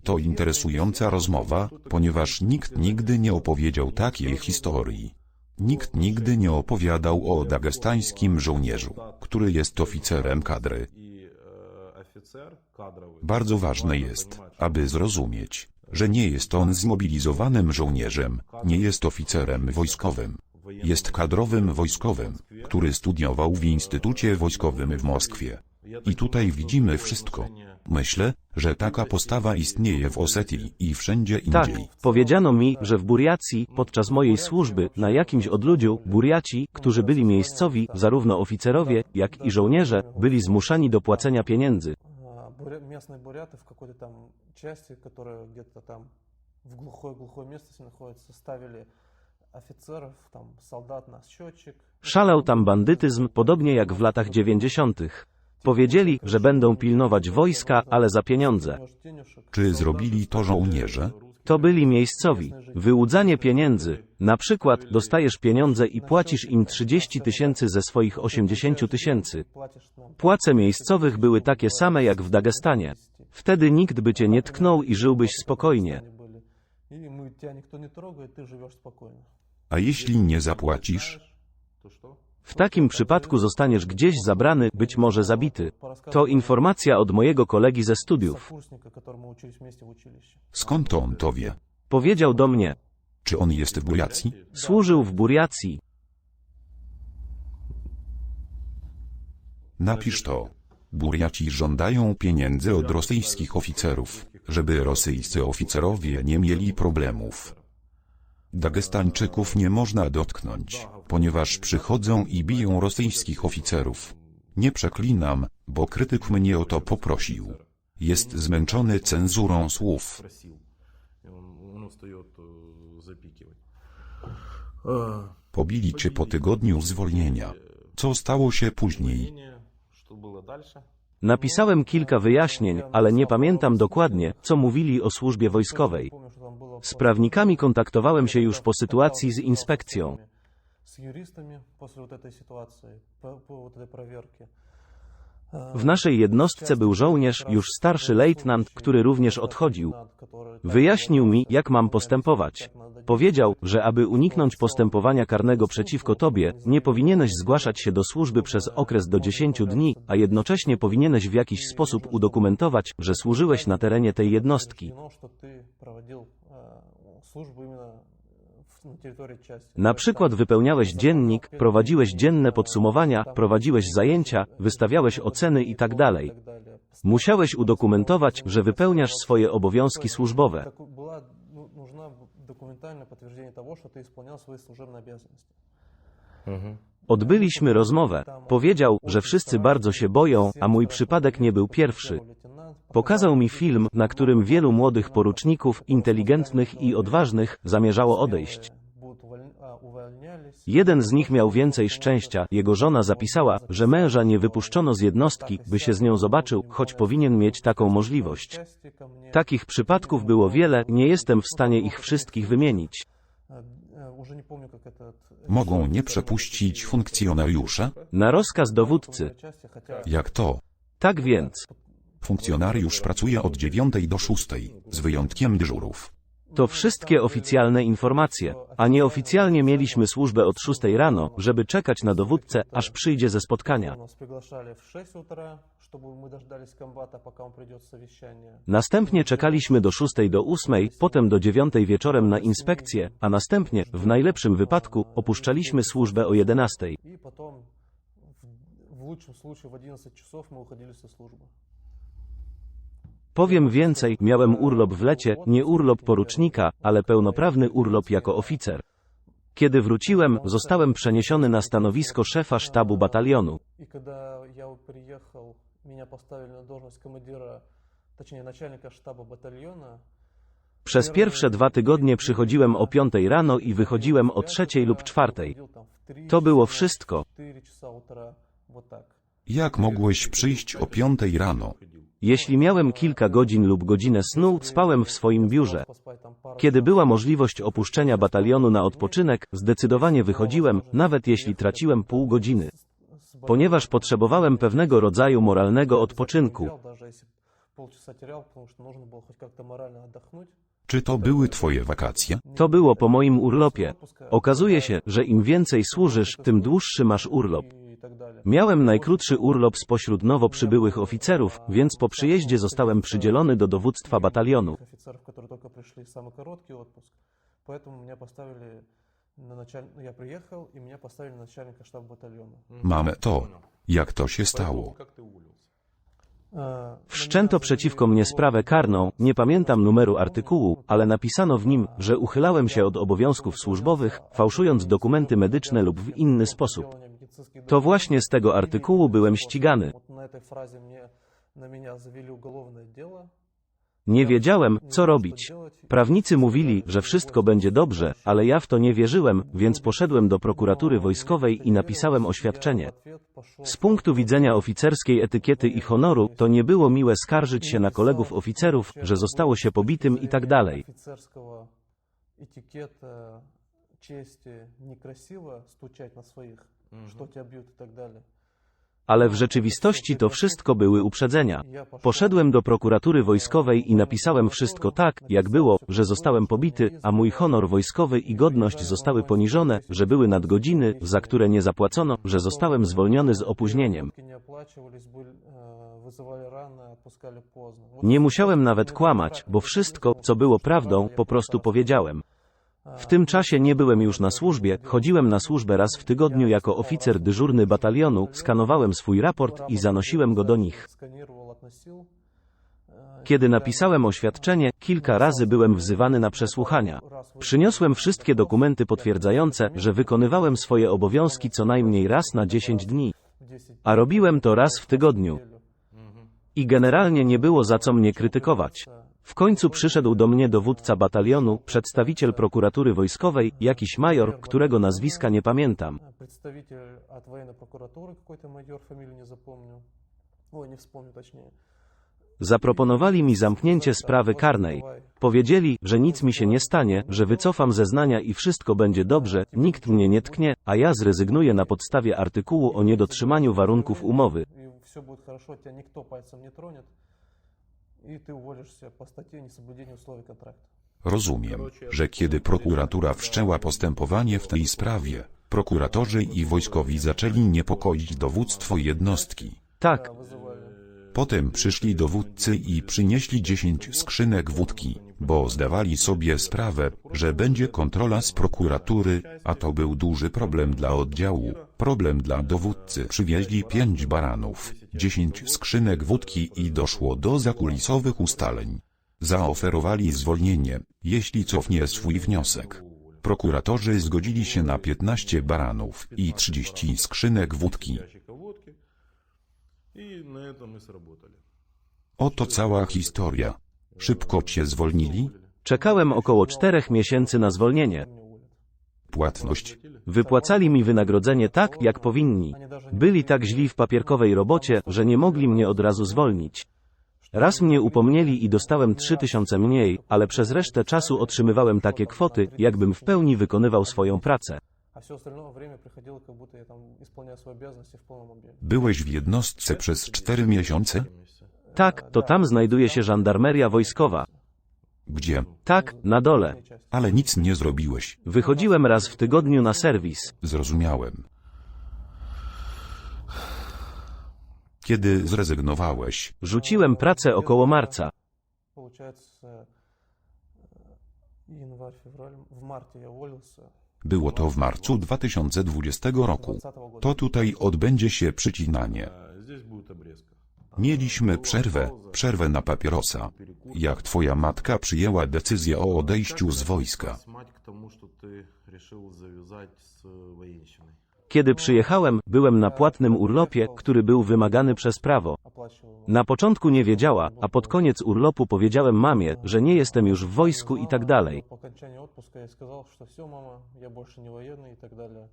To interesująca rozmowa, ponieważ nikt nigdy nie opowiedział takiej historii. Nikt nigdy nie opowiadał o dagestańskim żołnierzu, który jest oficerem kadry. Bardzo ważne jest, aby zrozumieć, że nie jest on zmobilizowanym żołnierzem, nie jest oficerem wojskowym. Jest kadrowym wojskowym, który studiował w Instytucie Wojskowym w Moskwie. I tutaj widzimy wszystko. Myślę, że taka postawa istnieje w Osetii i wszędzie Tak, indziej. powiedziano mi, że w Buriacji, podczas mojej służby, na jakimś odludziu, Buriaci, którzy byli miejscowi, zarówno oficerowie, jak i żołnierze, byli zmuszani do płacenia pieniędzy. Местные буряты в какой-то там части, которая где-то там в глухой местности находится, ставили офицеров, там солдат на счетчик. Szalał tam bandytyzm, podobnie jak w latach 90. Powiedzieli, że będą pilnować wojska, ale za pieniądze. Czy zrobili to żołnierze? To byli miejscowi. Wyłudzanie pieniędzy. Na przykład, dostajesz pieniądze i płacisz im 30 000 ze swoich 80 000. Płace miejscowych były takie same jak w Dagestanie. Wtedy nikt by cię nie tknął i żyłbyś spokojnie. A jeśli nie zapłacisz? W takim przypadku zostaniesz gdzieś zabrany, być może zabity. To informacja od mojego kolegi ze studiów. Skąd on to wie? Powiedział do mnie. Czy on jest w Buriacji? Służył w Buriacji. Napisz to. Buriaci żądają pieniędzy od rosyjskich oficerów, żeby rosyjscy oficerowie nie mieli problemów. Dagestańczyków nie można dotknąć, ponieważ przychodzą i biją rosyjskich oficerów. Nie przeklinam, bo krytyk mnie o to poprosił. Jest zmęczony cenzurą słów. Pobili cię po tygodniu zwolnienia. Co stało się później? Napisałem kilka wyjaśnień, ale nie pamiętam dokładnie, co mówili o służbie wojskowej. Z prawnikami kontaktowałem się już po sytuacji z inspekcją. W naszej jednostce był żołnierz, już starszy lejtnant, który również odchodził. Wyjaśnił mi, jak mam postępować. Powiedział, że aby uniknąć postępowania karnego przeciwko tobie, nie powinieneś zgłaszać się do służby przez okres do 10 dni, a jednocześnie powinieneś w jakiś sposób udokumentować, że służyłeś na terenie tej jednostki. Na przykład wypełniałeś dziennik, prowadziłeś dzienne podsumowania, prowadziłeś zajęcia, wystawiałeś oceny itd. Musiałeś udokumentować, że wypełniasz swoje obowiązki służbowe. Odbyliśmy rozmowę. Powiedział, że wszyscy bardzo się boją, a mój przypadek nie był pierwszy. Pokazał mi film, na którym wielu młodych poruczników, inteligentnych i odważnych, zamierzało odejść. Jeden z nich miał więcej szczęścia, jego żona zapisała, że męża nie wypuszczono z jednostki, by się z nią zobaczył, choć powinien mieć taką możliwość. Takich przypadków było wiele, nie jestem w stanie ich wszystkich wymienić. Mogą nie przepuścić funkcjonariusza? Na rozkaz dowódcy. Jak to? Tak więc. Funkcjonariusz pracuje od 9 do 6, z wyjątkiem dyżurów. To wszystkie oficjalne informacje, a nieoficjalnie mieliśmy służbę od 6 rano, żeby czekać na dowódcę, aż przyjdzie ze spotkania. Następnie czekaliśmy do 6 do 8, potem do 9 wieczorem na inspekcję, a następnie, w najlepszym wypadku, opuszczaliśmy służbę o 11. Powiem więcej, miałem urlop w lecie, nie urlop porucznika, ale pełnoprawny urlop jako oficer. Kiedy wróciłem, zostałem przeniesiony na stanowisko szefa sztabu batalionu. Przez pierwsze 2 tygodnie przychodziłem o 5 rano i wychodziłem o 3 lub 4. To było wszystko. Jak mogłeś przyjść o 5 rano? Jeśli miałem kilka godzin lub godzinę snu, spałem w swoim biurze. Kiedy była możliwość opuszczenia batalionu na odpoczynek, zdecydowanie wychodziłem, nawet jeśli traciłem pół godziny. Ponieważ potrzebowałem pewnego rodzaju moralnego odpoczynku. полчаса терял, потому что нужно было хоть как-то морально отдохнуть. Czy to były twoje wakacje? To było po moim urlopie. Okazuje się, że im więcej służysz, tym dłuższy masz urlop. И так далее. Miałem najkrótszy urlop spośród nowo przybyłych oficerów, więc po przyjeździe zostałem przydzielony do dowództwa batalionu. Офицеров, которые только пришли, самый короткий отпуск. Поэтому меня поставили на я приехал, и меня поставили на начальника штаба батальона. Mamy to. Jak to się stało? Wszczęto przeciwko mnie sprawę karną, nie pamiętam numeru artykułu, ale napisano w nim, że uchylałem się od obowiązków służbowych, fałszując dokumenty medyczne lub w inny sposób. To właśnie z tego artykułu byłem ścigany. Вот на этой фразе на меня завели уголовное дело. Nie wiedziałem, co robić. Prawnicy mówili, że wszystko będzie dobrze, ale ja w to nie wierzyłem, więc poszedłem do prokuratury wojskowej i napisałem oświadczenie. Z punktu widzenia oficerskiej etykiety i honoru, to nie było miłe skarżyć się na kolegów oficerów, że zostało się pobitym i tak dalej. Офицерского этикета, чести, некрасиво стучать на своих, что тебя бьют и так далее. Ale w rzeczywistości to wszystko były uprzedzenia. Poszedłem do prokuratury wojskowej i napisałem wszystko tak, jak było, że zostałem pobity, a mój honor wojskowy i godność zostały poniżone, że były nadgodziny, za które nie zapłacono, że zostałem zwolniony z opóźnieniem. Nie musiałem nawet kłamać, bo wszystko, co było prawdą, po prostu powiedziałem. W tym czasie nie byłem już na służbie, chodziłem na służbę raz w tygodniu jako oficer dyżurny batalionu, skanowałem swój raport i zanosiłem go do nich. Kiedy napisałem oświadczenie, kilka razy byłem wzywany na przesłuchania. Przyniosłem wszystkie dokumenty potwierdzające, że wykonywałem swoje obowiązki co najmniej raz na 10 dni. A robiłem to raz w tygodniu. I generalnie nie było za co mnie krytykować. W końcu przyszedł do mnie dowódca batalionu, przedstawiciel prokuratury wojskowej, jakiś major, którego nazwiska nie pamiętam. Представитель от военной прокуратуры, какой-то майор, фамилию не запомню. Ой, не вспомню точнее. Zaproponowali mi zamknięcie sprawy karnej. Powiedzieli, że nic mi się nie stanie, że wycofam zeznania i wszystko będzie dobrze, nikt mnie nie tknie, a ja zrezygnuję na podstawie artykułu o niedotrzymaniu warunków umowy. И все будет хорошо, тебя никто пальцем не тронет. И ты уволишься по статье несоблюдения условий контракта. Rozumiem, że kiedy prokuratura wszczęła postępowanie w tej sprawie, prokuratorzy i wojskowi zaczęli niepokoić dowództwo jednostki. Tak, Potem przyszli dowódcy i przynieśli 10 skrzynek wódki, bo zdawali sobie sprawę, że będzie kontrola z prokuratury, a to był duży problem dla oddziału, problem dla dowódcy. Przywieźli 5 baranów, 10 skrzynek wódki i doszło do zakulisowych ustaleń. Zaoferowali zwolnienie, jeśli cofnie swój wniosek. Prokuratorzy zgodzili się na 15 baranów i 30 skrzynek wódki. Oto cała historia. Szybko cię zwolnili? czekałem około 4 miesięcy na zwolnienie. Płatność. Wypłacali mi wynagrodzenie tak, jak powinni. Byli tak źli w papierkowej robocie, że nie mogli mnie od razu zwolnić. Raz mnie upomnieli i dostałem 3000 mniej, ale przez resztę czasu otrzymywałem takie kwoty, jakbym w pełni wykonywał swoją pracę. А все остальное время приходило, как будто я там исполняю свои обязанности в полном объеме. Byłeś w jednostce przez 4 miesiące? Tak, to tam znajduje się żandarmeria wojskowa. Gdzie? Tak, na dole. Ale nic nie zrobiłeś. Wychodziłem raz w tygodniu na serwis. Zrozumiałem. Kiedy zrezygnowałeś? Rzuciłem pracę około marca. Получается, январь, февраль, в марте я уволился. Było to w marcu 2020 roku. To tutaj odbędzie się przycinanie. Mieliśmy przerwę na papierosa. Jak twoja matka przyjęła decyzję o odejściu z wojska? Kiedy przyjechałem, byłem na płatnym urlopie, który był wymagany przez prawo. Na początku nie wiedziała, a pod koniec urlopu powiedziałem mamie, że nie jestem już w wojsku i tak dalej. Po окончании отпуска я сказал, что все, мама, я больше не военный и так далее.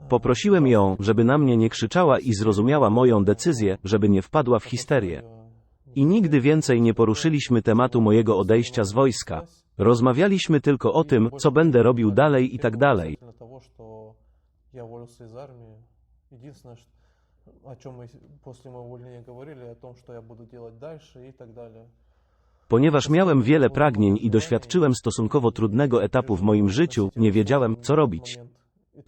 Poprosiłem ją, żeby na mnie nie krzyczała i zrozumiała moją decyzję, żeby nie wpadła w histerię. I nigdy więcej nie poruszyliśmy tematu mojego odejścia z wojska. Rozmawialiśmy tylko o tym, co będę robił dalej i tak dalej. Того, что я уволился из армии. Единственное, о чем мы после моего увольнения говорили, о том, что я буду делать дальше и так далее. Ponieważ miałem wiele pragnień i doświadczyłem stosunkowo trudnego etapu w moim życiu, nie wiedziałem, co robić.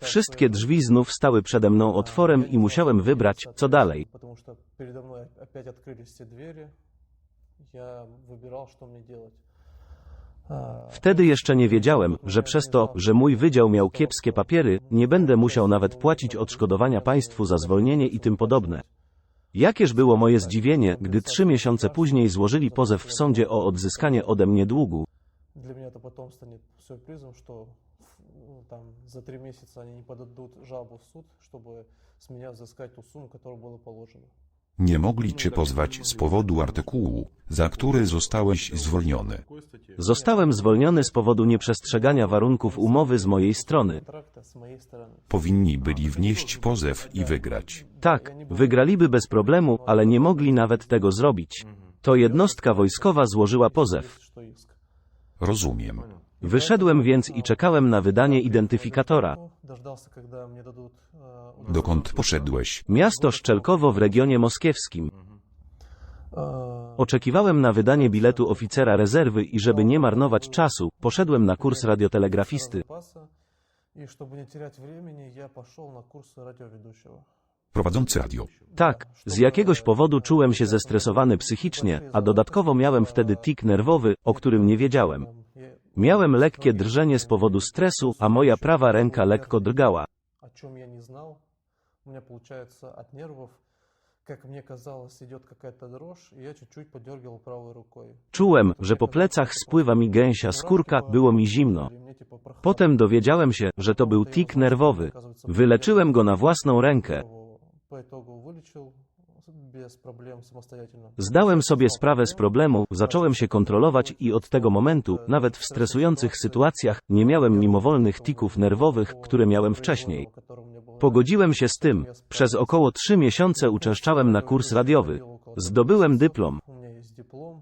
Wszystkie drzwi znów stały przede mną otworem i musiałem wybrać, co dalej. Потому что передо мной опять открылись все двери, я выбирал, что мне делать. Wtedy jeszcze nie wiedziałem, że przez to, że mój wydział miał kiepskie papiery, nie będę musiał nawet płacić odszkodowania państwu za zwolnienie i tym podobne. Jakież było moje zdziwienie, gdy 3 miesiące później złożyli pozew w sądzie o odzyskanie ode mnie długu. Для меня это потом станет сюрпризом, что там за 3 месяца они не подадут жалобу в суд, чтобы с меня взыскать ту сумму, которая была положена. Nie mogli cię pozwać z powodu artykułu, za który zostałeś zwolniony. Zostałem zwolniony z powodu nieprzestrzegania warunków umowy z mojej strony. Контракта с моей стороны. Powinni byli wnieść pozew i wygrać. Tak, wygraliby bez problemu, ale nie mogli nawet tego zrobić. To jednostka wojskowa złożyła pozew. Что иск. Rozumiem. Wyszedłem więc i czekałem na wydanie identyfikatora. Дождался, когда мне дадут Dokąd poszedłeś? Miasto Szczelkowo w regionie moskiewskim. Oczekiwałem na wydanie biletu oficera rezerwy i żeby nie marnować czasu, poszedłem na kurs radiotelegrafisty. И чтобы не терять времени, я пошел на курсы радиоведущего. Prowadzący radio. Tak, z jakiegoś powodu czułem się zestresowany psychicznie, a dodatkowo miałem wtedy tik nerwowy, o którym nie wiedziałem. Miałem lekkie drżenie z powodu stresu, a moja prawa ręka lekko drgała. О чем я не знал. У меня получается от нервов, как мне казалось, идет какая-то дрожь, и я чуть-чуть подергивал правой рукой. Czułem, że po plecach spływa mi gęsia skórka, było mi zimno. Potem dowiedziałem się, że to był tik nerwowy. Wyleczyłem go na własną rękę. По итогу вылечил без проблем самостоятельно. Zdałem sobie sprawę z problemu, zacząłem się kontrolować i od tego momentu, nawet w stresujących sytuacjach, nie miałem mimowolnych tików nerwowych, które miałem wcześniej. Pogodziłem się z tym. Przez około 3 miesiące uczęszczałem na kurs radiowy. Zdobyłem dyplom. У меня есть диплом.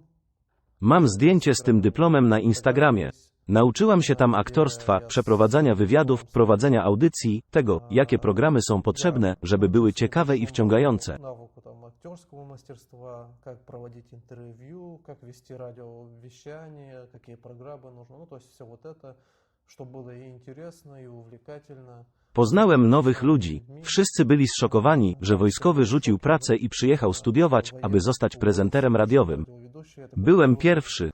Mam zdjęcie z tym dyplomem na Instagramie. Nauczyłam się tam aktorstwa, przeprowadzania wywiadów, prowadzenia audycji, tego, jakie programy są potrzebne, żeby były ciekawe i wciągające. Навыку там актерского мастерства, как проводить интервью, как вести радиовещание, какие программы нужно. Ну, то есть все вот это, чтобы было и интересно, и увлекательно. Poznałem nowych ludzi. Wszyscy byli zszokowani, że wojskowy rzucił pracę i przyjechał studiować, aby zostać prezenterem radiowym. Byłem pierwszy.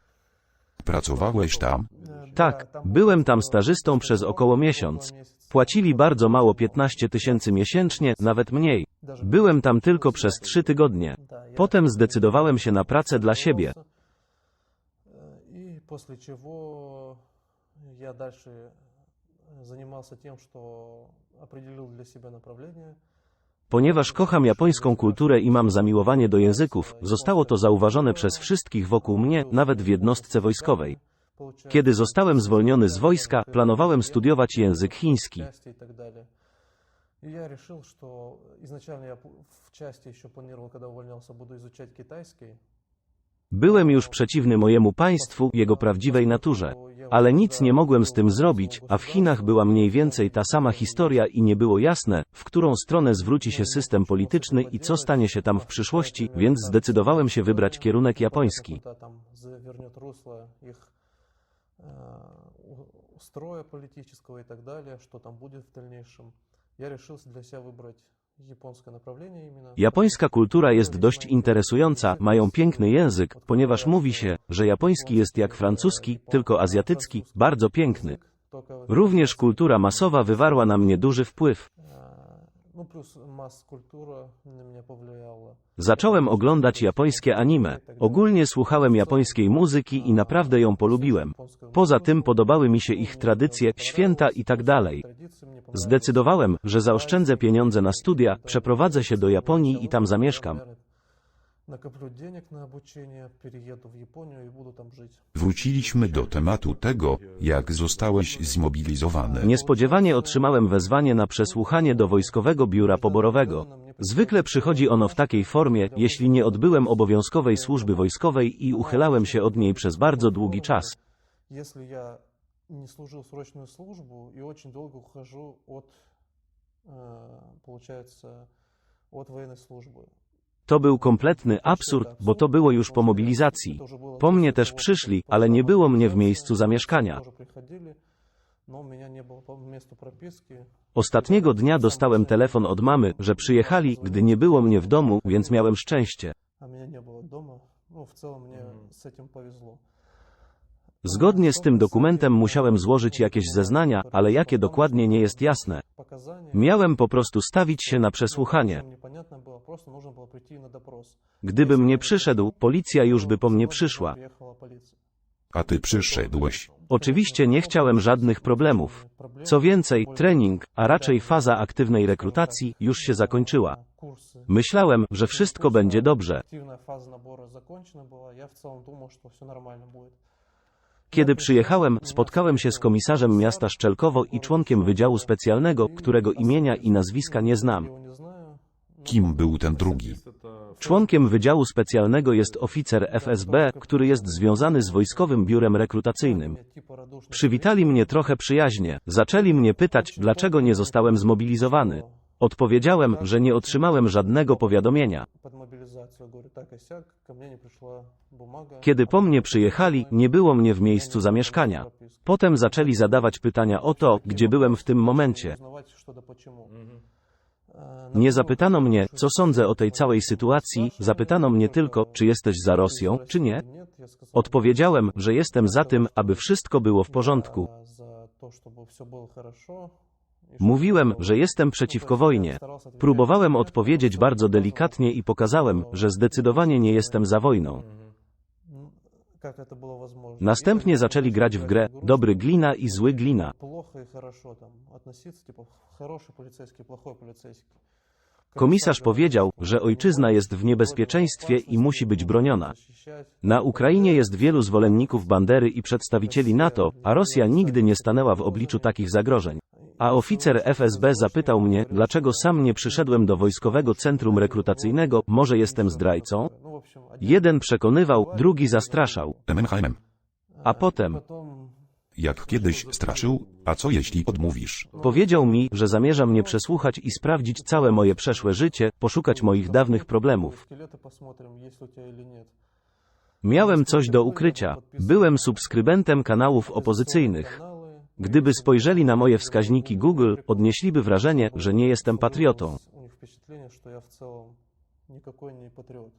Pracowałeś tam? Tak, byłem tam stażystą przez około miesiąc. Płacili bardzo mało, 15 000 miesięcznie, nawet mniej. Byłem tam tylko przez 3 tygodnie. Potem zdecydowałem się na pracę dla siebie. И после чего я дальше занимался тем, что определил для себя направление. Ponieważ kocham japońską kulturę i mam zamiłowanie do języków, zostało to zauważone przez wszystkich wokół mnie, nawet w jednostce wojskowej. Kiedy zostałem zwolniony z wojska, planowałem studiować język chiński. Части и так далее. И я решил, что изначально я в части еще планировал, когда увольнялся, буду изучать китайский. Byłem już przeciwny mojemu państwu, jego prawdziwej naturze. Ale nic nie mogłem z tym zrobić, a w Chinach była mniej więcej ta sama historia i nie było jasne, w którą stronę zwróci się system polityczny i co stanie się tam w przyszłości, więc zdecydowałem się wybrać kierunek japoński. Куда там завернет русло их строя политического и так далее, что там будет в дальнейшем. Я решил для себя выбрать японское направление именно. Japońska kultura jest dość interesująca, mają piękny język, ponieważ mówi się, że japoński jest jak francuski, tylko azjatycki, bardzo piękny. Również kultura masowa wywarła na mnie duży wpływ. Ну, плюс масс-культура на меня повлияла. Zacząłem oglądać japońskie anime. Ogólnie słuchałem japońskiej muzyki i naprawdę ją polubiłem. Poza tym podobały mi się ich tradycje, święta i tak dalej. Zdecydowałem, że zaoszczędzę pieniądze na studia, przeprowadzę się do Japonii i tam zamieszkam. Накоплю денег на обучение, перееду в Японию и буду там жить. Wróciliśmy do tematu tego, jak zostałeś zmobilizowany. Niespodziewanie otrzymałem wezwanie na przesłuchanie do Wojskowego Biura Poborowego. Zwykle przychodzi ono w takiej formie, jeśli nie odbyłem obowiązkowej służby wojskowej i uchylałem się od niej przez bardzo długi czas. Если я не служил срочную службу и очень долго ухожу от, получается, от военной службы. To był kompletny absurd, bo to było już po mobilizacji. Po mnie też przyszli, ale nie było mnie w miejscu zamieszkania. Тоже приходили, но у меня не было по месту прописки. Ostatniego dnia dostałem telefon od mamy, że przyjechali, gdy nie było mnie w domu, więc miałem szczęście. А меня не было дома. Ну, в целом мне с этим повезло. Zgodnie z tym dokumentem musiałem złożyć jakieś zeznania, ale jakie dokładnie nie jest jasne. Показания. Miałem po prostu stawić się na przesłuchanie. Ничего непонятно было, просто нужно было прийти на допрос. Gdybym nie przyszedł, policja już by po mnie przyszła. Приехала полиция. A ty przyszedłeś. Oczywiście nie chciałem żadnych problemów. Co więcej, trening, a raczej faza aktywnej rekrutacji, już się zakończyła. Курсы. Myślałem, że wszystko będzie dobrze. Активная фаза набора закончена была. Я в целом думал, что все нормально будет. Kiedy przyjechałem, spotkałem się z komisarzem miasta Szczelkowo i członkiem Wydziału Specjalnego, którego imienia i nazwiska nie znam. Его не знаю. Kim był ten drugi? Członkiem Wydziału Specjalnego jest oficer FSB, który jest związany z Wojskowym Biurem Rekrutacyjnym. Мне типа радушно Przywitali mnie trochę przyjaźnie. Zaczęli mnie pytać, dlaczego nie zostałem zmobilizowany. Odpowiedziałem, że nie otrzymałem żadnego powiadomienia. под мобилизацию. Говорю, так и сяк, ко мне не пришла бумага. Kiedy po mnie przyjechali, nie było mnie w miejscu zamieszkania. Potem zaczęli zadawać pytania o to, gdzie byłem w tym momencie. Узнавать, что да почему. Nie zapytano mnie, co sądzę o tej całej sytuacji, zapytano mnie tylko, czy jesteś za Rosją, czy nie. Нет, я сказал, Odpowiedziałem, że jestem za tym, aby wszystko było w porządku. за то, чтобы все было хорошо. и Mówiłem, чтобы- że jestem przeciwko wojnie. Старался отвечать Próbowałem на odpowiedzieć bardzo delikatnie i pokazałem, że zdecydowanie nie jestem za wojną. Ну, как это было возможно. Następnie И zaczęli grać w grę dobry glina i zły glina. Плохо и хорошо там относиться, типа хороший полицейский, плохой полицейский. Komisarz powiedział, że ojczyzna jest w niebezpieczeństwie i musi być broniona. Защищать. Na Ukrainie jest wielu zwolenników Bandery i przedstawicieli NATO, a Rosja nigdy nie stanęła w obliczu takich zagrożeń. A oficer FSB zapytał mnie, dlaczego sam nie przyszedłem do Wojskowego Centrum Rekrutacyjnego, może jestem zdrajcą? Ну, в общем, один Jeden przekonywał, drugi zastraszał. MMHM. A potem потом Jak kiedyś straszył, a co jeśli odmówisz? powiedział mi, że zamierza mnie przesłuchać i sprawdzić całe moje przeszłe życie, poszukać moich dawnych problemów. Szkielety посмотрим, есть у тебя или нет. Miałem coś do ukrycia. Byłem subskrybentem kanałów opozycyjnych. Каналы. Gdyby spojrzeli na moje wskaźniki Google, odnieśliby wrażenie, że nie jestem patriotą. У них впечатление, что я в целом никакой не патриот.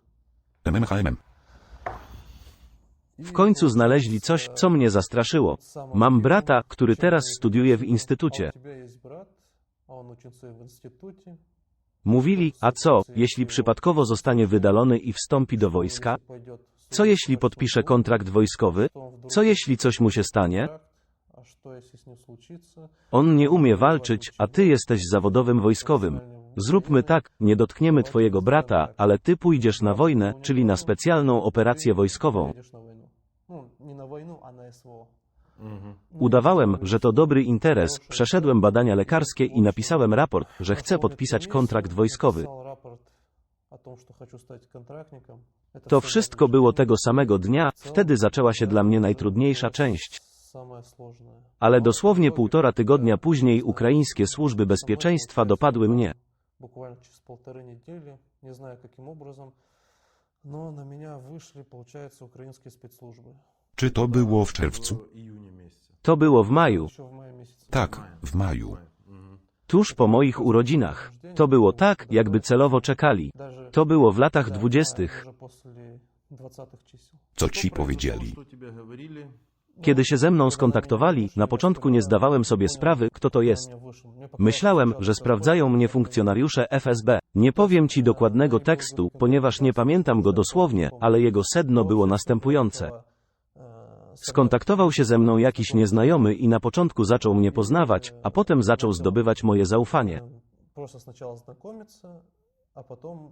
MMHM. W końcu znaleźli coś, co mnie zastraszyło. Mam brata, który teraz studiuje w А instytucie. у тебя есть брат, а он учится в институте. Mówili, a co, jeśli przypadkowo zostanie wydalony i wstąpi do wojska? Пойдет в Co jeśli podpisze kontrakt wojskowy? потом вдруг Co jeśli coś mu się stanie? контракт, а что если с ним случится? On nie umie walczyć, a ty jesteś zawodowym wojskowym. Zróbmy tak, nie dotkniemy twojego brata, ale ty pójdziesz na wojnę, czyli na specjalną operację wojskową. Едешь на войну. Ну, не на войну, а на СВО. Udawałem, że to dobry interes, przeszedłem badania lekarskie i napisałem raport, że chcę podpisać kontrakt wojskowy. Написал рапорт о том, что хочу стать контрактником. Это To всё wszystko było tego samego dnia, wtedy zaczęła się dla mnie najtrudniejsza część. самое сложное. Ale dosłownie 1,5 tygodnia później ukraińskie służby bezpieczeństwa dopadły mnie. Буквально через 1,5 недели, не знаю каким образом, но на меня вышли, получается, украинские спецслужбы. Czy to było w czerwcu? To było w maju, Еще в мае месяце. Tak, w maju. tuż po moich urodzinach. To było tak, jakby celowo czekali. Даже, To było w latach да, 20. даже после 20-х чисел. Co ci powiedzieli? Kiedy się ze mną skontaktowali, na początku nie zdawałem sobie sprawy, kto to jest. Мне вышел. Мне показалось Myślałem, сначала, że что sprawdzają mnie funkcjonariusze FSB. Nie powiem ci dokładnego tekstu, ponieważ nie pamiętam go dosłownie, ale jego sedno było następujące. Skontaktował się ze mną jakiś nieznajomy i na początku zaczął mnie poznawać, a potem zaczął zdobywać moje zaufanie. Просто сначала знакомиться, а потом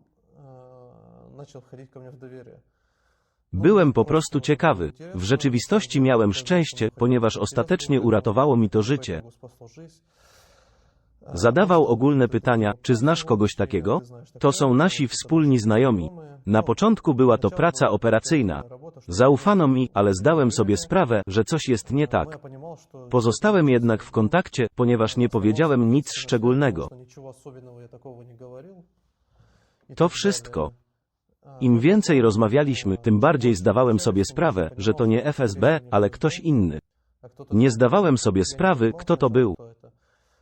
начал входить ко мне в доверие. Byłem po prostu ciekawy. W rzeczywistości miałem szczęście, ponieważ ostatecznie uratowało mi to życie. Zadawał ogólne pytania, czy znasz kogoś takiego? To są nasi wspólni znajomi. Na początku była to praca operacyjna. Zaufano mi, ale zdałem sobie sprawę, że coś jest nie tak. Pozostałem jednak w kontakcie, ponieważ nie powiedziałem nic szczególnego. To wszystko. Im więcej rozmawialiśmy, tym bardziej zdawałem sobie sprawę, że to nie FSB, ale ktoś inny. Nie zdawałem sobie sprawy, kto to był.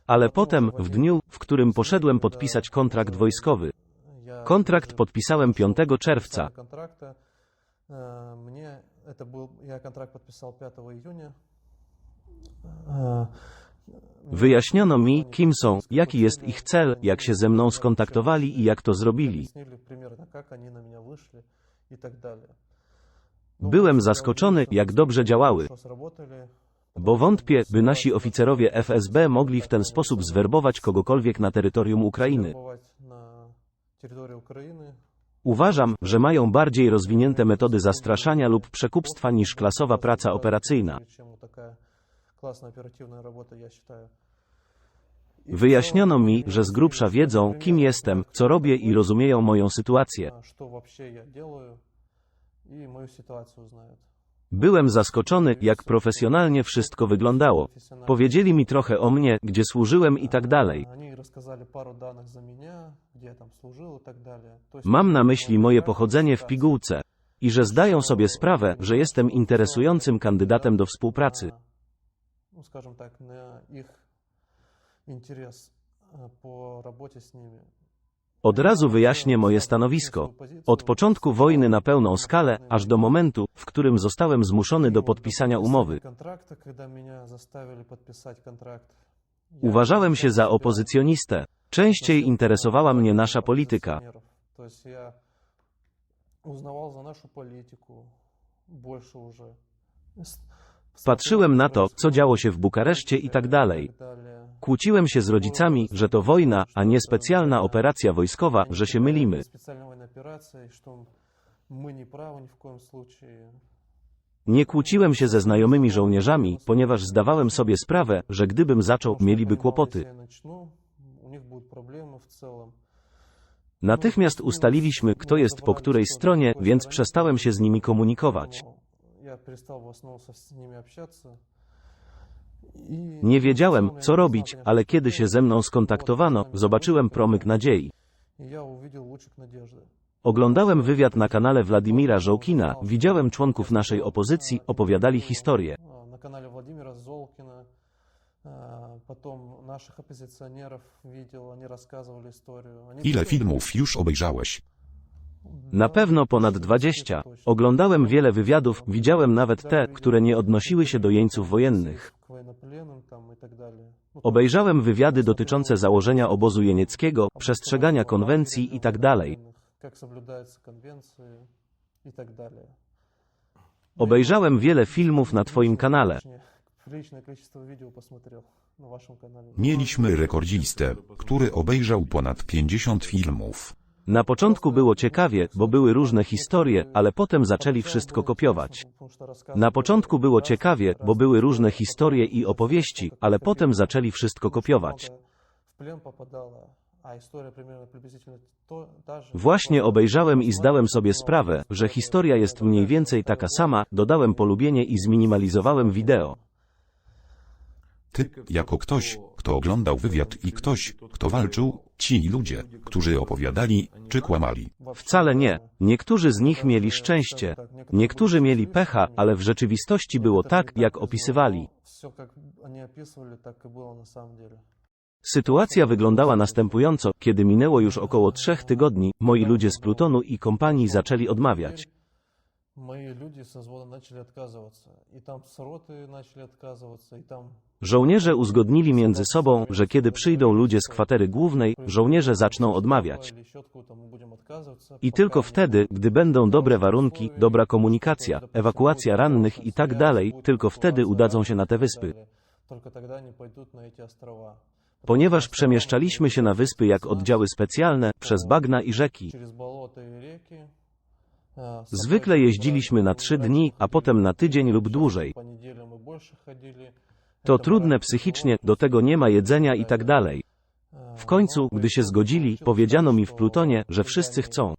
Ale potem, w dniu, w którym poszedłem podpisać kontrakt wojskowy. Kontrakt podpisałem 5 czerwca. Я контракт подписал 5 июня. Wyjaśniono mi, kim są, jaki jest ich cel, jak się ze mną skontaktowali i jak to zrobili. Byłem zaskoczony, jak dobrze działały. Bo wątpię, by nasi oficerowie FSB mogli w ten sposób zwerbować kogokolwiek na terytorium Ukrainy. Uważam, że mają bardziej rozwinięte metody zastraszania lub przekupstwa niż klasowa praca operacyjna. Wyjaśniono mi, że z grubsza wiedzą, kim jestem, co robię i rozumieją moją sytuację. Byłem zaskoczony, jak profesjonalnie wszystko wyglądało. Powiedzieli mi trochę o mnie, gdzie służyłem i tak dalej. Mam na myśli moje pochodzenie w pigułce. I że zdają sobie sprawę, że jestem interesującym kandydatem do współpracy. Od razu wyjaśnię moje stanowisko. Od początku wojny na pełną skalę, aż do momentu, w którym zostałem zmuszony do podpisania umowy. Uważałem się za opozycjonistę. Częściej interesowała mnie nasza polityka. Patrzyłem na to, co działo się w Bukareszcie i tak dalej. Kłóciłem się z rodzicami, że to wojna, a nie specjalna operacja wojskowa, że się mylimy. Nie kłóciłem się ze znajomymi żołnierzami, ponieważ zdawałem sobie sprawę, że gdybym zaczął, mieliby kłopoty. Natychmiast ustaliliśmy, kto jest po której stronie, więc przestałem się z nimi komunikować. Nie wiedziałem, co robić, ale kiedy się ze mną skontaktowano, zobaczyłem promyk nadziei. Oglądałem wywiad na kanale Władimira Żołkina, widziałem członków naszej opozycji, opowiadali historię. Ile filmów już obejrzałeś? Na pewno ponad 20. Oglądałem wiele wywiadów, widziałem nawet te, które nie odnosiły się do jeńców wojennych. Obejrzałem wywiady dotyczące założenia obozu jenieckiego, przestrzegania konwencji itd. Obejrzałem wiele filmów na Twoim kanale. Mieliśmy rekordzistę, który obejrzał ponad 50 filmów. Na początku było ciekawie, bo były różne historie, ale potem zaczęli wszystko kopiować. Na początku było ciekawie, bo były różne historie i opowieści, ale potem zaczęli wszystko kopiować. Właśnie obejrzałem i zdałem sobie sprawę, że historia jest mniej więcej taka sama, dodałem polubienie i zminimalizowałem wideo. Ty, jako ktoś, kto oglądał wywiad i ktoś, kto walczył, ci ludzie, którzy opowiadali, czy kłamali? Wcale nie. Niektórzy z nich mieli szczęście. Niektórzy mieli pecha, ale w rzeczywistości było tak, jak opisywali. Sytuacja wyglądała następująco, kiedy minęło już około 3 tygodni, moi ludzie z plutonu i kompanii zaczęli odmawiać. Żołnierze uzgodnili między sobą, że kiedy przyjdą ludzie z kwatery głównej, żołnierze zaczną odmawiać. I tylko wtedy, gdy będą dobre warunki, dobra komunikacja, ewakuacja rannych i tak dalej, tylko wtedy udadzą się na te wyspy. Ponieważ przemieszczaliśmy się na wyspy jak oddziały specjalne, przez bagna i rzeki. Zwykle jeździliśmy na 3 dni, a potem na tydzień lub dłużej. To trudne psychicznie, do tego nie ma jedzenia i tak dalej. W końcu, gdy się zgodzili, powiedziano mi w plutonie, że wszyscy chcą.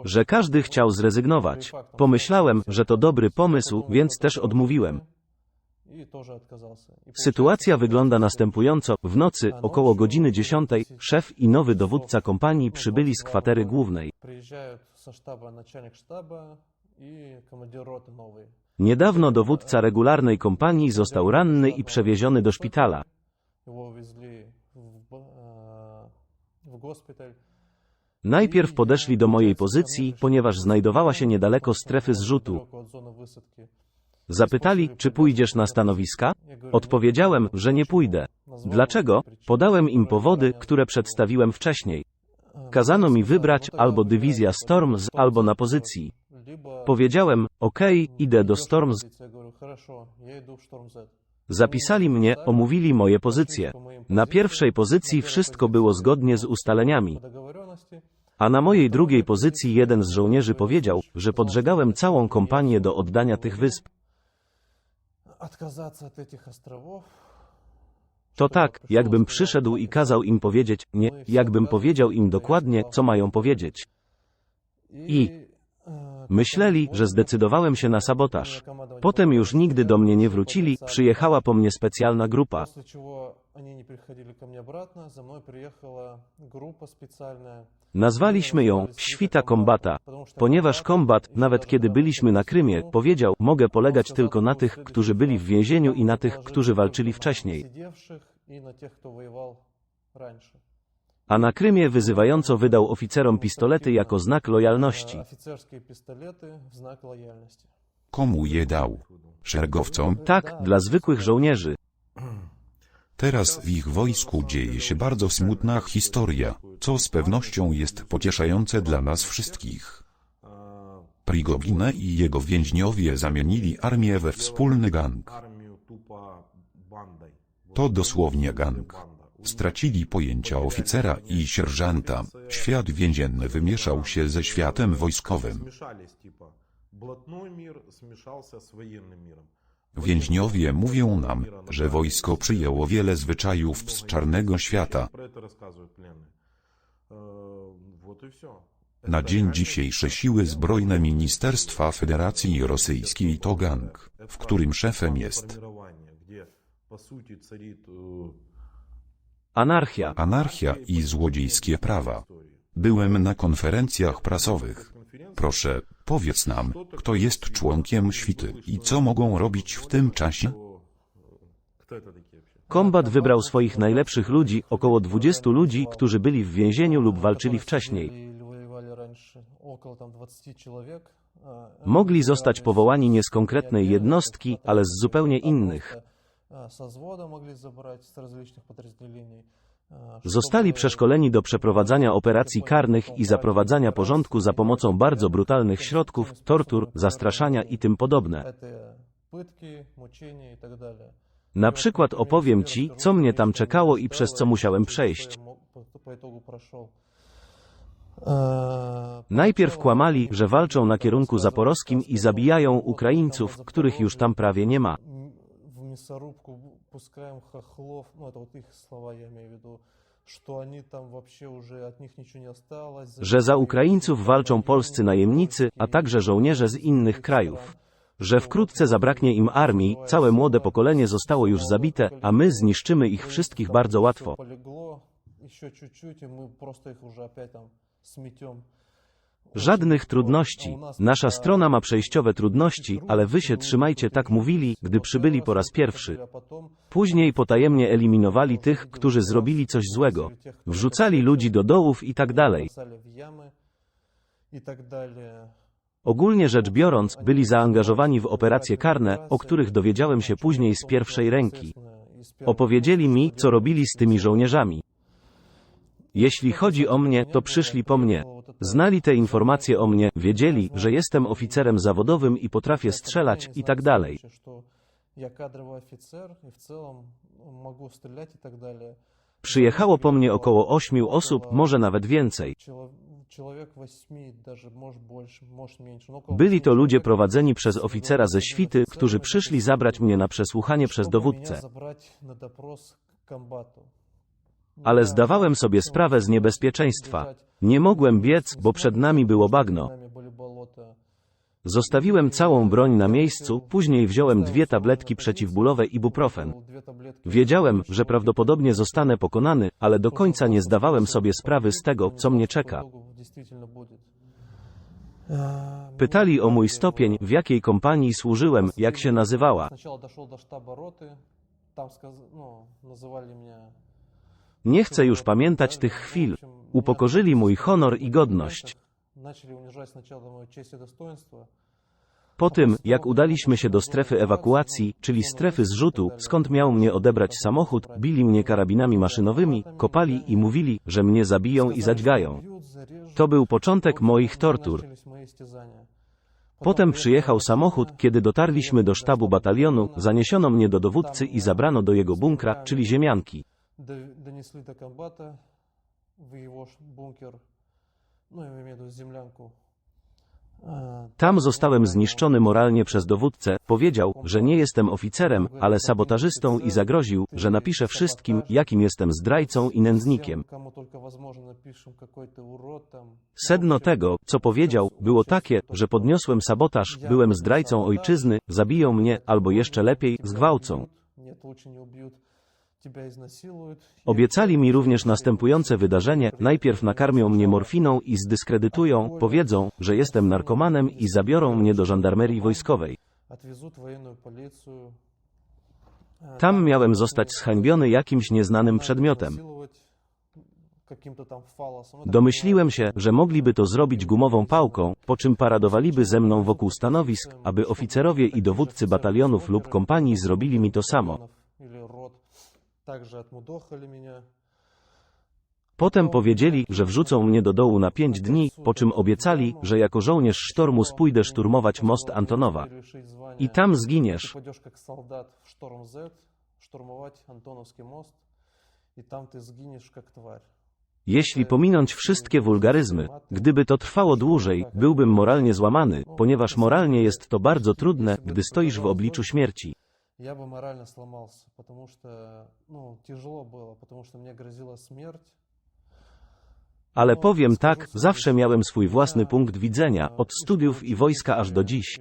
Że każdy chciał zrezygnować. Pomyślałem, że to dobry pomysł, więc też odmówiłem. и тоже отказался. И Sytuacja получается, wygląda что następująco. W nocy, około godziny 10, szef i nowy dowódca kompanii przybyli z kwatery głównej. Приезжают со штаба начальник штаба и командир роты новый. Niedawno dowódca regularnej kompanii został ranny i przewieziony do szpitala. Его увезли в госпиталь. Najpierw podeszli do mojej pozycji, ponieważ znajdowała się niedaleko strefy zrzutu. Недалеко от зоны высадки. Zapytali, czy pójdziesz na stanowiska? Odpowiedziałem, że nie pójdę. Dlaczego? Podałem im powody, które przedstawiłem wcześniej. Kazano mi wybrać albo dywizja Storms, albo na pozycji. Powiedziałem, okej, idę do Storms. Я говорю, хорошо, я иду в Шторм Z. Zapisali mnie, omówili moje pozycje. Na pierwszej pozycji wszystko było zgodnie z ustaleniami. По договоренности A na mojej drugiej pozycji jeden z żołnierzy powiedział, że podżegałem całą kompanię do oddania tych wysp. отказаться от этих островов. To tak, jakbym przyszedł i kazał im powiedzieć, nie, jakbym powiedział im dokładnie, co mają powiedzieć. I myśleli, że zdecydowałem się na sabotaż. Potem już nigdy do mnie nie wrócili, przyjechała po mnie specjalna grupa. После чего они не приходили ко мне обратно, за мной приехала группа специальная. Nazwaliśmy ją Świta Kombata, ponieważ kombat, nawet kiedy byliśmy na Krymie, powiedział, mogę polegać tylko na tych, którzy byli w więzieniu i na tych, którzy walczyli wcześniej. Сидевших и на тех, кто воевал раньше. A na Krymie wyzywająco wydał oficerom pistolety jako znak lojalności. Офицерские пистолеты в знак лояльности. Komu je dał? Szeregowcom? Tak, dla zwykłych żołnierzy. Teraz w ich wojsku dzieje się bardzo smutna historia, co z pewnością jest pocieszające dla nas wszystkich. Prigogine i jego więźniowie zamienili armię we wspólny gang. To dosłownie gang. Stracili pojęcia oficera i sierżanta, świat więzienny wymieszał się ze światem wojskowym. Więźniowie mówią nam, że wojsko przyjęło wiele zwyczajów z czarnego świata. Na dzień dzisiejszy siły zbrojne Ministerstwa Federacji Rosyjskiej to gang, w którym szefem jest Anarchia. i złodziejskie prawa. Byłem na konferencjach prasowych. Proszę, powiedz nam, kto jest członkiem świty i co mogą robić w tym czasie? Kombat wybrał swoich najlepszych ludzi, około 20 ludzi, którzy byli w więzieniu lub walczyli wcześniej. Или воевали раньше около там 20 человек. Mogli zostać powołani nie z konkretnej jednostki, ale z zupełnie innych. Со взвода могли забрать с различных подразделений. Zostali przeszkoleni do przeprowadzania operacji karnych i zaprowadzania porządku za pomocą bardzo brutalnych środków, tortur, zastraszania i tym podobne. Это пытки, мучения и так далее. Na przykład opowiem Ci, co mnie tam czekało i przez co musiałem przejść. По итогу прошел. Najpierw kłamali, że walczą na kierunku zaporowskim i zabijają Ukraińców, których już tam prawie nie ma. В мясорубку пускаем хохлов, ну это вот их слова я имею в виду, что они там вообще уже от них ничего не осталось. Że za Ukraińców walczą polscy najemnicy, a także żołnierze z innych krajów. Że wkrótce zabraknie im armii, całe młode pokolenie zostało już zabite, a my zniszczymy ich wszystkich bardzo łatwo. Полегло, еще чуть-чуть, и мы просто их уже опять там сметем. Żadnych trudności. Nasza strona ma przejściowe trudności, ale wy się trzymajcie, tak mówili, gdy przybyli po raz pierwszy. Później potajemnie eliminowali tych, którzy zrobili coś złego. Wrzucali ludzi do dołów i tak dalej. Ogólnie rzecz biorąc, byli zaangażowani w operacje karne, o których dowiedziałem się później z pierwszej ręki. Opowiedzieli mi, co robili z tymi żołnierzami. Jeśli chodzi o mnie, to przyszli po mnie. Znali te informacje o mnie, wiedzieli, że jestem oficerem zawodowym i potrafię strzelać, i tak dalej. Przyjechało po mnie około 8 osób, może nawet więcej. Byli to ludzie prowadzeni przez oficera ze świty, którzy przyszli zabrać mnie na przesłuchanie przez dowódcę. Ale zdawałem sobie sprawę z niebezpieczeństwa. Nie mogłem biec, bo przed nami było bagno. Zostawiłem całą broń na miejscu, później wziąłem 2 tabletki przeciwbólowe i ibuprofen. Wiedziałem, że prawdopodobnie zostanę pokonany, ale do końca nie zdawałem sobie sprawy z tego, co mnie czeka. Pytali o mój stopień, w jakiej kompanii służyłem, jak się nazywała. Nie chcę już pamiętać tych chwil. Upokorzyli mój honor i godność. Po tym, jak udaliśmy się do strefy ewakuacji, czyli strefy zrzutu, skąd miał mnie odebrać samochód, bili mnie karabinami maszynowymi, kopali i mówili, że mnie zabiją i zadźgają. To był początek moich tortur. Potem przyjechał samochód, kiedy dotarliśmy do sztabu batalionu, zaniesiono mnie do dowódcy i zabrano do jego bunkra, czyli ziemianki. Tam zostałem zniszczony moralnie przez dowódcę, powiedział, że nie jestem oficerem, ale sabotażystą i zagroził, że napisze wszystkim, jakim jestem zdrajcą i nędznikiem. Sedno tego, co powiedział, było takie, że podniosłem sabotaż, byłem zdrajcą ojczyzny, zabiją mnie, albo jeszcze lepiej, zgwałcą. Obiecali mi również następujące wydarzenie, najpierw nakarmią mnie morfiną i zdyskredytują, powiedzą, że jestem narkomanem i zabiorą mnie do żandarmerii wojskowej. Tam miałem zostać zhańbiony jakimś nieznanym przedmiotem. Domyśliłem się, że mogliby to zrobić gumową pałką, po czym paradowaliby ze mną wokół stanowisk, aby oficerowie i dowódcy batalionów lub kompanii zrobili mi to samo. Potem powiedzieli, że wrzucą mnie do dołu na 5 dni, po czym obiecali, że jako żołnierz Sztormus pójdę szturmować most Antonowa. I tam zginiesz. Jeśli pominąć wszystkie wulgaryzmy, gdyby to trwało dłużej, byłbym moralnie złamany, ponieważ moralnie jest to bardzo trudne, gdy stoisz w obliczu śmierci. Я бы морально сломался, потому что, тяжело было, потому что мне грозила смерть. Ale powiem tak, zawsze miałem swój własny punkt widzenia, od studiów i wojska aż do dziś.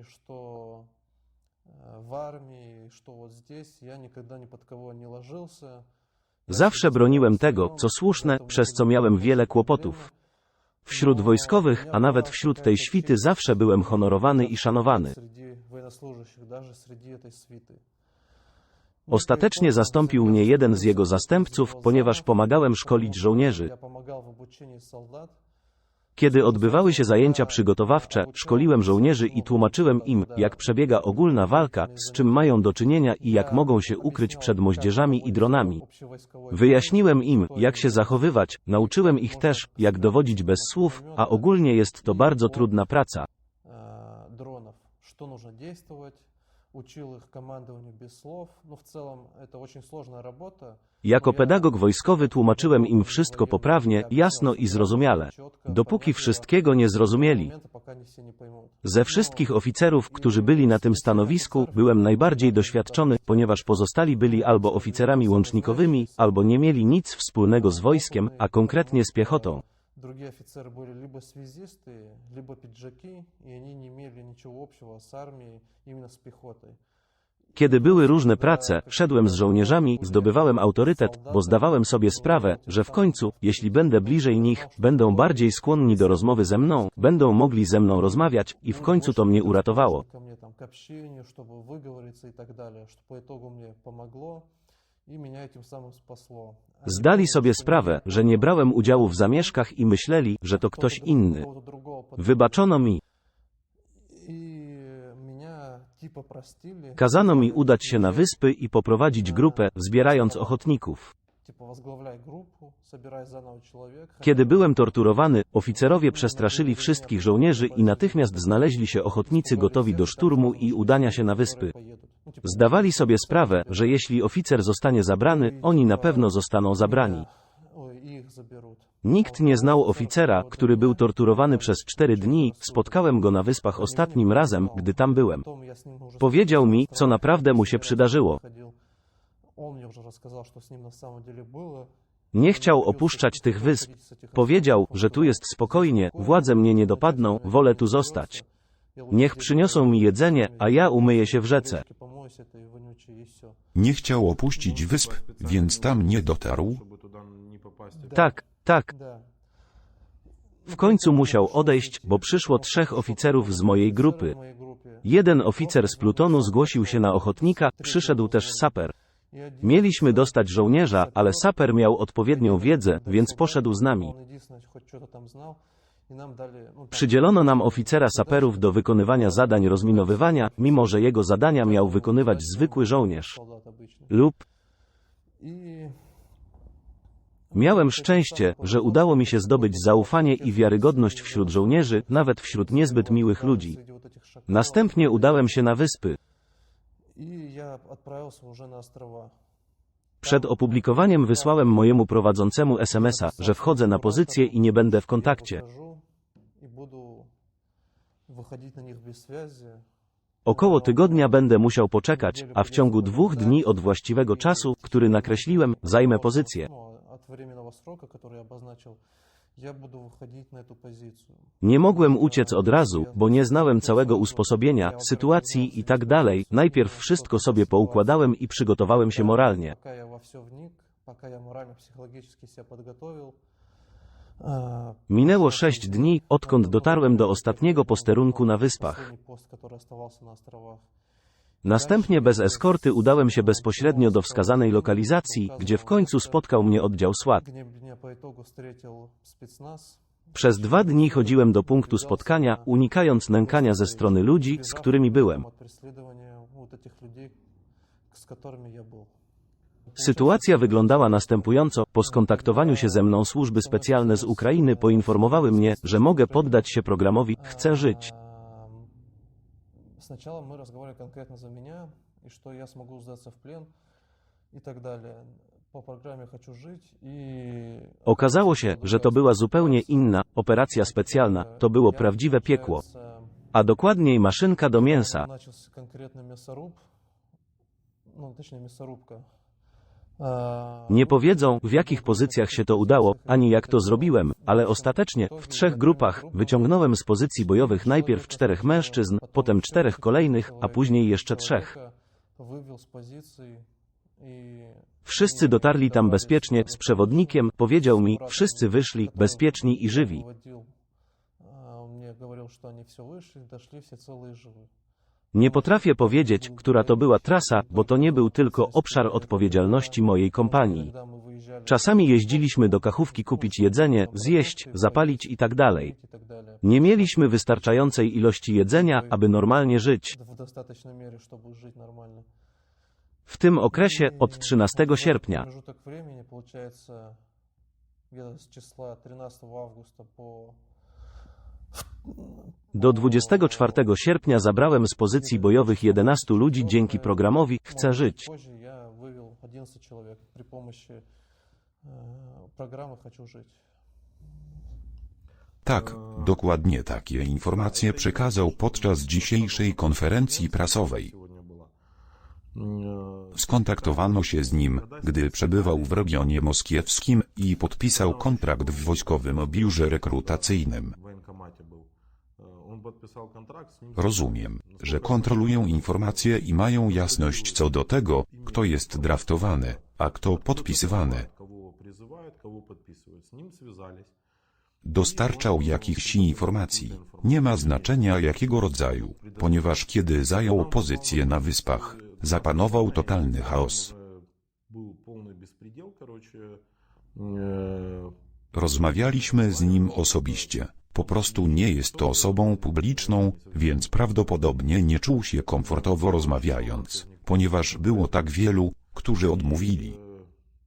Zawsze broniłem tego, co słuszne, przez co miałem wiele kłopotów. Wśród wojskowych, a nawet wśród tej świty zawsze byłem honorowany i szanowany. Ostatecznie zastąpił mnie jeden z jego zastępców, ponieważ pomagałem szkolić żołnierzy. Kiedy odbywały się zajęcia przygotowawcze, szkoliłem żołnierzy i tłumaczyłem im, jak przebiega ogólna walka, z czym mają do czynienia i jak mogą się ukryć przed moździerzami i dronami. Wyjaśniłem im, jak się zachowywać, nauczyłem ich też, jak dowodzić bez słów, a ogólnie jest to bardzo trudna praca. Jako pedagog wojskowy tłumaczyłem im wszystko poprawnie, jasno i zrozumiale. Dopóki wszystkiego nie zrozumieli. Ze wszystkich oficerów, którzy byli na tym stanowisku, byłem najbardziej doświadczony, ponieważ pozostali byli albo oficerami łącznikowymi, albo nie mieli nic wspólnego z wojskiem, a konkretnie z piechotą. Другие офицеры были либо связисты, либо пиджаки, и они не имели ничего общего с армией, именно с пехотой. Kiedy były różne prace, szedłem z żołnierzami, zdobywałem autorytet, bo zdawałem sobie sprawę, że w końcu, jeśli będę bliżej nich, będą bardziej skłonni do rozmowy ze mną, będą mogli ze mną rozmawiać i w końcu to mnie uratowało. Zdali sobie sprawę, że nie brałem udziału w zamieszkach i myśleli, że to ktoś inny. Wybaczono mi. Kazano mi udać się na wyspy i poprowadzić grupę, zbierając ochotników. Kiedy byłem torturowany, oficerowie przestraszyli wszystkich żołnierzy i natychmiast znaleźli się ochotnicy gotowi do szturmu i udania się na wyspy. Zdawali sobie sprawę, że jeśli oficer zostanie zabrany, oni na pewno zostaną zabrani. Nikt nie znał oficera, który był torturowany przez 4 dni, spotkałem go na wyspach ostatnim razem, gdy tam byłem. Powiedział mi, co naprawdę mu się przydarzyło. Nie chciał opuszczać tych wysp. Powiedział, że tu jest spokojnie, władze mnie nie dopadną, wolę tu zostać. Niech przyniosą mi jedzenie, a ja umyję się w rzece. Nie chciał opuścić wysp, więc tam nie dotarł. Tak, tak. W końcu musiał odejść, bo przyszło 3 oficerów z mojej grupy. Jeden oficer z plutonu zgłosił się na ochotnika, przyszedł też saper. Mieliśmy dostać żołnierza, ale saper miał odpowiednią wiedzę, więc poszedł z nami. Przydzielono nam oficera saperów do wykonywania zadań rozminowywania, mimo że jego zadania miał wykonywać zwykły żołnierz. Lub miałem szczęście, że udało mi się zdobyć zaufanie i wiarygodność wśród żołnierzy, nawet wśród niezbyt miłych ludzi. Następnie udałem się na wyspy. Przed opublikowaniem wysłałem mojemu prowadzącemu SMS-a, że wchodzę na pozycję i nie będę w kontakcie. Około tygodnia będę musiał poczekać, a w ciągu 2 dni od właściwego czasu, który nakreśliłem, zajmę pozycję. Nie mogłem uciec od razu, bo nie znałem całego usposobienia, sytuacji i tak dalej. Najpierw wszystko sobie poukładałem i przygotowałem się moralnie. Minęło 6 dni, odkąd dotarłem do ostatniego posterunku na wyspach. Następnie bez eskorty udałem się bezpośrednio do wskazanej lokalizacji, gdzie w końcu spotkał mnie oddział SWAT. Przez 2 dni chodziłem do punktu spotkania, unikając nękania ze strony ludzi, z którymi byłem. Sytuacja wyglądała następująco. Po skontaktowaniu się ze mną służby specjalne z Ukrainy poinformowały mnie, że mogę poddać się programowi „Chcę żyć”. Сначала мы разговаривали конкретно за меня, и что я смогу сдаться в плен, и так далее. Po programie „Хочу żyć” i... Okazało się, że to była zupełnie inna operacja specjalna, to było prawdziwe piekło. A dokładniej maszynka do mięsa. Nie powiedzą, w jakich pozycjach się to udało, ani jak to zrobiłem, ale ostatecznie, w 3 grupach, wyciągnąłem z pozycji bojowych najpierw 4 mężczyzn, potem 4 kolejnych, a później jeszcze 3. Wszyscy dotarli tam bezpiecznie, z przewodnikiem, powiedział mi, wszyscy wyszli, bezpieczni i żywi. Nie potrafię powiedzieć, która to była trasa, bo to nie był tylko obszar odpowiedzialności mojej kompanii. Czasami jeździliśmy do Kachówki kupić jedzenie, zjeść, zapalić i tak dalej. Nie mieliśmy wystarczającej ilości jedzenia, aby normalnie żyć. W tym okresie, od 13 sierpnia, do 24 sierpnia zabrałem z pozycji bojowych 11 ludzi dzięki programowi „Chcę żyć”. Tak, dokładnie takie informacje przekazał podczas dzisiejszej konferencji prasowej. Skontaktowano się z nim, gdy przebywał w regionie moskiewskim i podpisał kontrakt w wojskowym biurze rekrutacyjnym. Rozumiem, że kontrolują informacje i mają jasność co do tego, kto jest draftowany, a kto podpisywany. Dostarczał jakichś informacji, nie ma znaczenia jakiego rodzaju, ponieważ kiedy zajął pozycję na wyspach, zapanował totalny chaos. Rozmawialiśmy z nim osobiście. Po prostu nie jest to osobą publiczną, więc prawdopodobnie nie czuł się komfortowo rozmawiając, ponieważ było tak wielu, którzy odmówili.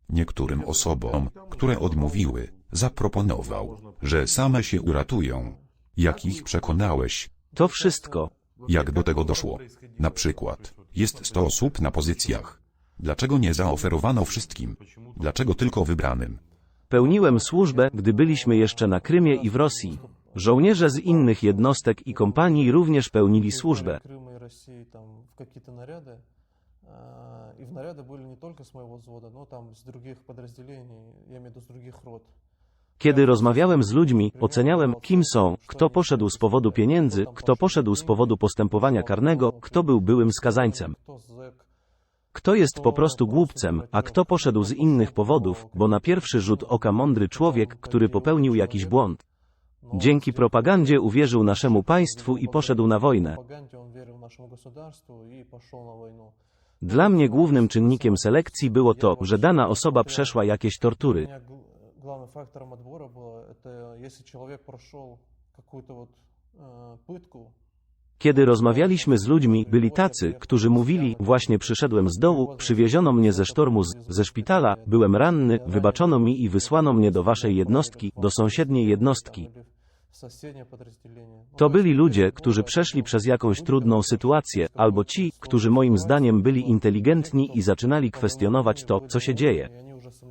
Niektórym osobom, które odmówiły, zaproponował, że same się uratują. Jak ich przekonałeś? To wszystko. Jak do tego doszło? Na przykład, jest 100 osób na pozycjach. Dlaczego nie zaoferowano wszystkim? Dlaczego tylko wybranym? Pełniłem służbę, gdy byliśmy jeszcze na Krymie i w Rosji. Żołnierze z innych jednostek i kompanii również pełnili służbę. И в наряды были не только с моего взвода, но там с других подразделений, я имею в виду с других рот. Kiedy rozmawiałem z ludźmi, oceniałem, kim są, kto poszedł z powodu pieniędzy, kto poszedł z powodu postępowania karnego, kto był byłym skazańcem. Kto jest po prostu głupcem, a kto poszedł z innych powodów, bo na pierwszy rzut oka mądry człowiek, który popełnił jakiś błąd. Dzięki propagandzie uwierzył naszemu państwu i poszedł na wojnę. Dla mnie głównym czynnikiem selekcji było to, że dana osoba przeszła jakieś tortury. Главным фактором отбора было, это если человек прошел какую-то вот пытку. Kiedy rozmawialiśmy z ludźmi, byli tacy, którzy mówili, właśnie przyszedłem z dołu, przywieziono mnie ze sztormu ze szpitala, byłem ranny, wybaczono mi i wysłano mnie do waszej jednostki, do sąsiedniej jednostki. To byli ludzie, którzy przeszli przez jakąś trudną sytuację, albo ci, którzy moim zdaniem byli inteligentni i zaczynali kwestionować to, co się dzieje.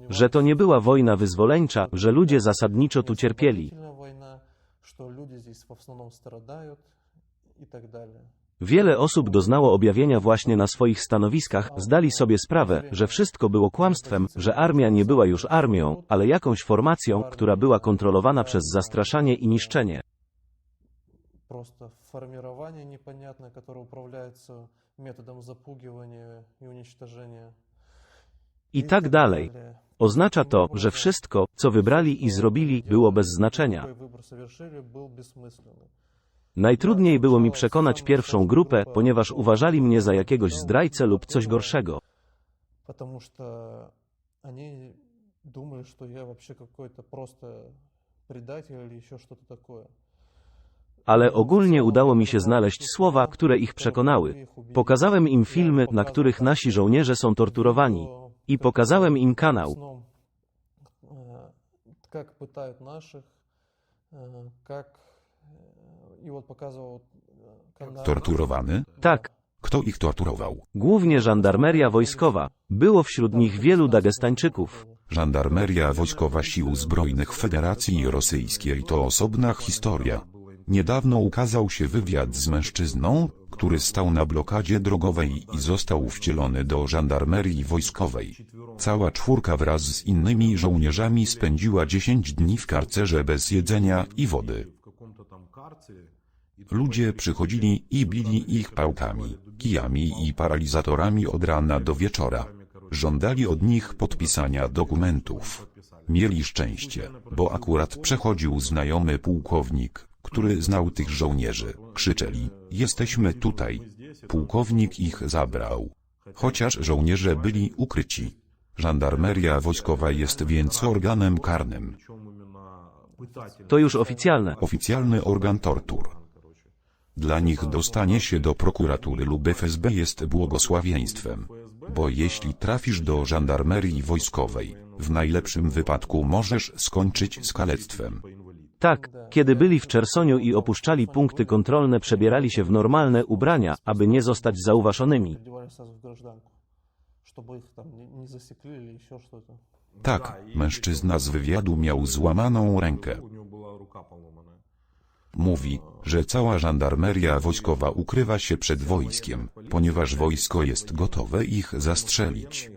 Że to nie była wojna wyzwoleńcza, że ludzie zasadniczo tu cierpieli. Wiele osób doznało objawienia właśnie na swoich stanowiskach, zdali sobie sprawę, że wszystko było kłamstwem, że armia nie była już armią, ale jakąś formacją, która była kontrolowana przez zastraszanie i niszczenie. Просто формирование непонятное, которое управляется методом запугивания и уничтожения. I tak dalej. Oznacza to, że wszystko, co wybrali i zrobili, było bez znaczenia. Najtrudniej było mi przekonać pierwszą grupę, ponieważ uważali mnie za jakiegoś zdrajcę lub coś gorszego. Потому что они думали, что я вообще какой-то просто предатель или еще что-то такое. Ale ogólnie udało mi się znaleźć słowa, które ich przekonały. Pokazałem im filmy, na których nasi żołnierze są torturowani. I pokazałem im kanał. Jak pytają naszych, i вот показывал kanał. Torturowany? Tak. Kto ich torturował? Głównie żandarmeria wojskowa. Było wśród nich wielu Dagestańczyków. Żandarmeria wojskowa Sił Zbrojnych Federacji Rosyjskiej to osobna historia. Niedawno ukazał się wywiad z mężczyzną, który stał na blokadzie drogowej i został wcielony do żandarmerii wojskowej. Cała czwórka wraz z innymi żołnierzami spędziła 10 dni w karcerze bez jedzenia i wody. Ludzie przychodzili i bili ich pałkami, kijami i paralizatorami od rana do wieczora. Żądali od nich podpisania dokumentów. Mieli szczęście, bo akurat przechodził znajomy pułkownik, który znał tych żołnierzy. Krzyczeli: jesteśmy tutaj. Pułkownik ich zabrał. Chociaż żołnierze byli ukryci. Żandarmeria wojskowa jest więc organem karnym. To już oficjalne. Oficjalny organ tortur. Dla nich dostanie się do prokuratury lub FSB jest błogosławieństwem. Bo jeśli trafisz do żandarmerii wojskowej, w najlepszym wypadku możesz skończyć z kalectwem. Tak, kiedy byli w Chersoniu i opuszczali punkty kontrolne, przebierali się w normalne ubrania, aby nie zostać zauważonymi. Tak, mężczyzna z wywiadu miał złamaną rękę. Mówi, że cała żandarmeria wojskowa ukrywa się przed wojskiem, ponieważ wojsko jest gotowe ich zastrzelić.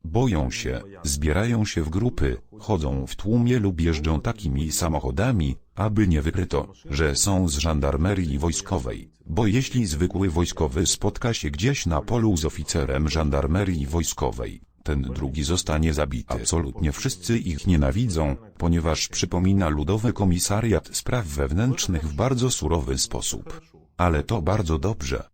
Boją się, zbierają się w grupy, chodzą w tłumie lub jeżdżą takimi samochodami, aby nie wykryto, że są z żandarmerii wojskowej, bo jeśli zwykły wojskowy spotka się gdzieś na polu z oficerem żandarmerii wojskowej, ten drugi zostanie zabity. Absolutnie wszyscy ich nienawidzą, ponieważ przypomina Ludowy Komisariat Spraw Wewnętrznych w bardzo surowy sposób. Ale to bardzo dobrze.